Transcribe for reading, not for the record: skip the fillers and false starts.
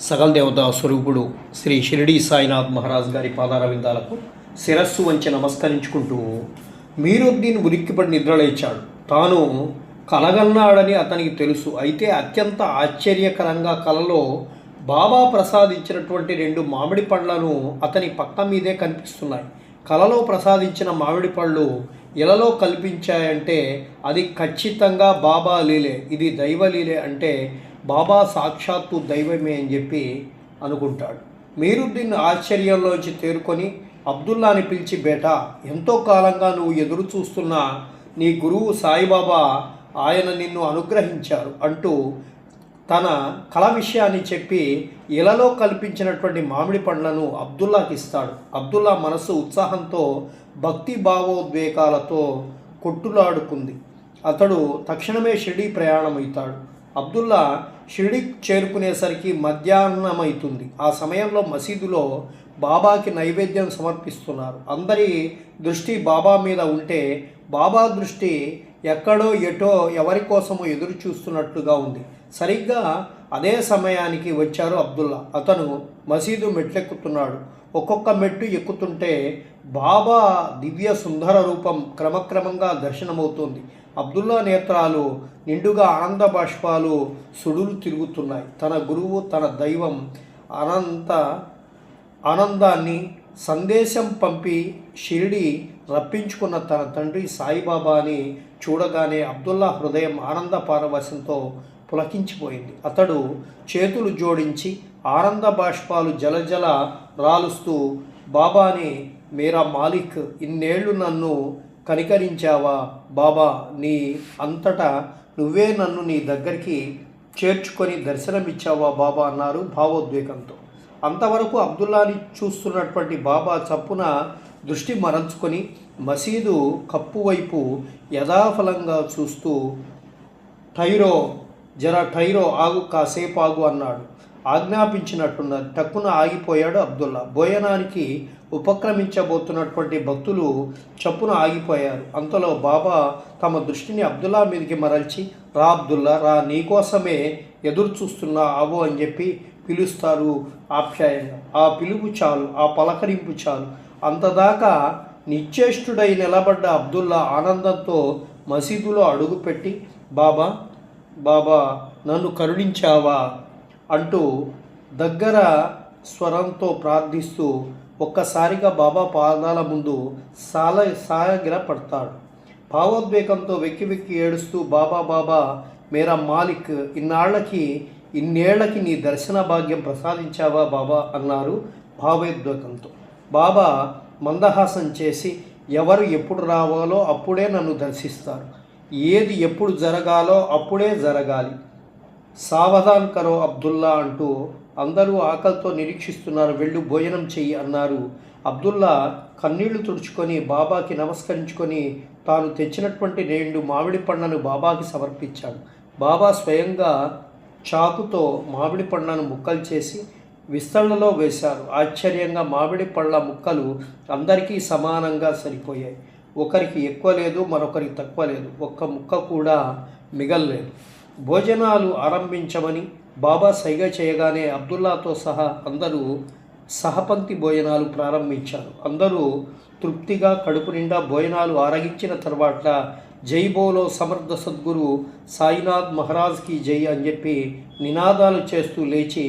సకల దేవతా స్వరూపుడు శ్రీ షిరిడి సాయినాథ్ మహారాజ్ గారి పాదారవిందాలకు శిరస్సు వంచి నమస్కరించుకుంటూ మీరుద్దీన్ ఉలిక్కిపడి నిద్రలేచాడు. తాను కలగన్నాడని అతనికి తెలుసు. అయితే అత్యంత ఆశ్చర్యకరంగా కలలో బాబా ప్రసాదించినటువంటి 2 మామిడి పండ్లను అతని పక్క మీదే కనిపిస్తున్నాయి. కలలో ప్రసాదించిన మామిడి పళ్ళు ఇలలో కల్పించాయంటే అది ఖచ్చితంగా బాబా లీలే, ఇది దైవలీలే, అంటే బాబా సాక్షాత్తు దైవమే అని చెప్పి అనుకుంటాడు. మీరుద్దీన్ ఆశ్చర్యంలోంచి తేరుకొని అబ్దుల్లాని పిలిచి, బేటా, ఎంతో కాలంగా నువ్వు ఎదురు చూస్తున్న నీ గురువు సాయిబాబా ఆయన నిన్ను అనుగ్రహించారు అంటూ తన కళ విషయాన్ని చెప్పి ఇలలో కల్పించినటువంటి మామిడి పండ్లను అబ్దుల్లాకి ఇస్తాడు. అబ్దుల్లా మనసు ఉత్సాహంతో భక్తి భావోద్వేగాలతో కొట్టులాడుకుంది. అతడు తక్షణమే షిరిడి ప్రయాణమవుతాడు. అబ్దుల్లా షిరిడి చేరుకునేసరికి మధ్యాహ్నమవుతుంది. ఆ సమయంలో మసీదులో బాబాకి నైవేద్యం సమర్పిస్తున్నారు. అందరి దృష్టి బాబా మీద ఉంటే బాబా దృష్టి ఎక్కడో ఎటో ఎవరి కోసమో ఎదురు చూస్తున్నట్లుగా ఉంది. సరిగ్గా అదే సమయానికి వచ్చారు అబ్దుల్లా. అతను మసీదు మెట్లెక్కుతున్నాడు. ఒక్కొక్క మెట్టు ఎక్కుతుంటే బాబా దివ్య సుందర రూపం క్రమక్రమంగా దర్శనమవుతుంది. అబ్దుల్లా నేత్రాలు నిండుగా ఆనంద బాష్పాలు సుడులు తిరుగుతున్నాయి. తన గురువు, తన దైవం ఆనందాన్ని సందేశం పంపి షిరిడి రప్పించుకున్న తన తండ్రి సాయిబాబాని చూడగానే అబ్దుల్లా హృదయం ఆనంద పారవశంతో పులకించిపోయింది. అతడు చేతులు జోడించి ఆనంద బాష్పాలు జలజల రాలుస్తూ, బాబాని, మేరా మాలిక్, ఇన్నేళ్లు నన్ను కనికరించావా బాబా, నీ అంతటా నువ్వే నన్ను నీ దగ్గరికి చేర్చుకొని దర్శనమిచ్చావా బాబా అన్నారు భావోద్వేగంతో. అంతవరకు అబ్దుల్లాని చూస్తున్నటువంటి బాబా చప్పున దృష్టి మరల్చుకొని మసీదు కప్పు వైపు యథాఫలంగా చూస్తూ, టైరో ఆగు, కాసేపు ఆగు అన్నాడు. ఆజ్ఞాపించినట్టున్నది. టక్కున ఆగిపోయాడు అబ్దుల్లా. భోజనానికి ఉపక్రమించబోతున్నటువంటి భక్తులు చప్పున ఆగిపోయారు. అంతలో బాబా తమ దృష్టిని అబ్దుల్లా మీదకి మరల్చి, రా అబ్దుల్లా, రా, నీకోసమే ఎదురు చూస్తున్నా, ఆవు అని చెప్పి పిలుస్తారు ఆప్యాయంగా. ఆ పిలుపు చాలు, ఆ పలకరింపు చాలు. అంతదాకా నిశ్చేష్టుడై నిలబడ్డ అబ్దుల్లా ఆనందంతో మసీదులో అడుగుపెట్టి, బాబా, బాబా, నన్ను కరుణించావా అంటూ దగ్గర స్వరంతో ప్రార్థిస్తూ ఒక్కసారిగా బాబా పాదాల ముందు సాగిల పడతాడు. భావోద్వేగంతో వెక్కి వెక్కి ఏడుస్తూ, బాబా, బాబా, మేరా మాలిక్, ఇన్నేళ్లకి నీ దర్శన భాగ్యం ప్రసాదించావా బాబా అన్నారు భావోద్వేగంతో. బాబా మందహాసం చేసి, ఎవరు ఎప్పుడు రావాలో అప్పుడే నన్ను దర్శిస్తారు, ఏది ఎప్పుడు జరగాలో అప్పుడే జరగాలి, సావధాన్ కరో అబ్దుల్లా అంటూ అందరూ ఆకలితో నిరీక్షిస్తున్నారు, వెళ్ళు భోజనం చెయ్యి అన్నారు. అబ్దుల్లా కన్నీళ్లు తుడుచుకొని బాబాకి నమస్కరించుకొని తాను తెచ్చినటువంటి 2 మామిడి పండ్లను బాబాకి సమర్పించాడు. బాబా స్వయంగా చాకుతో మామిడి పండ్లను ముక్కలు చేసి విస్తరణలో వేశారు. ఆశ్చర్యంగా మామిడి పళ్ళ ముక్కలు అందరికీ సమానంగా సరిపోయాయి. ఒకరికి ఎక్కువ లేదు, మరొకరికి తక్కువ లేదు. ఒక్క ముక్క కూడా మిగల్లేదు. భోజనాలు ఆరంభించమని బాబా సైగ చేయగానే అబ్దుల్లాతో సహా అందరూ సహపంక్తి భోజనాలు ప్రారంభించారు. అందరూ తృప్తిగా కడుపు నిండా భోజనాలు ఆరగించిన తర్వాత జై బోలో సమర్థ సద్గురు సాయినాథ్ మహారాజ్కి జై అని చెప్పి నినాదాలు చేస్తూ లేచి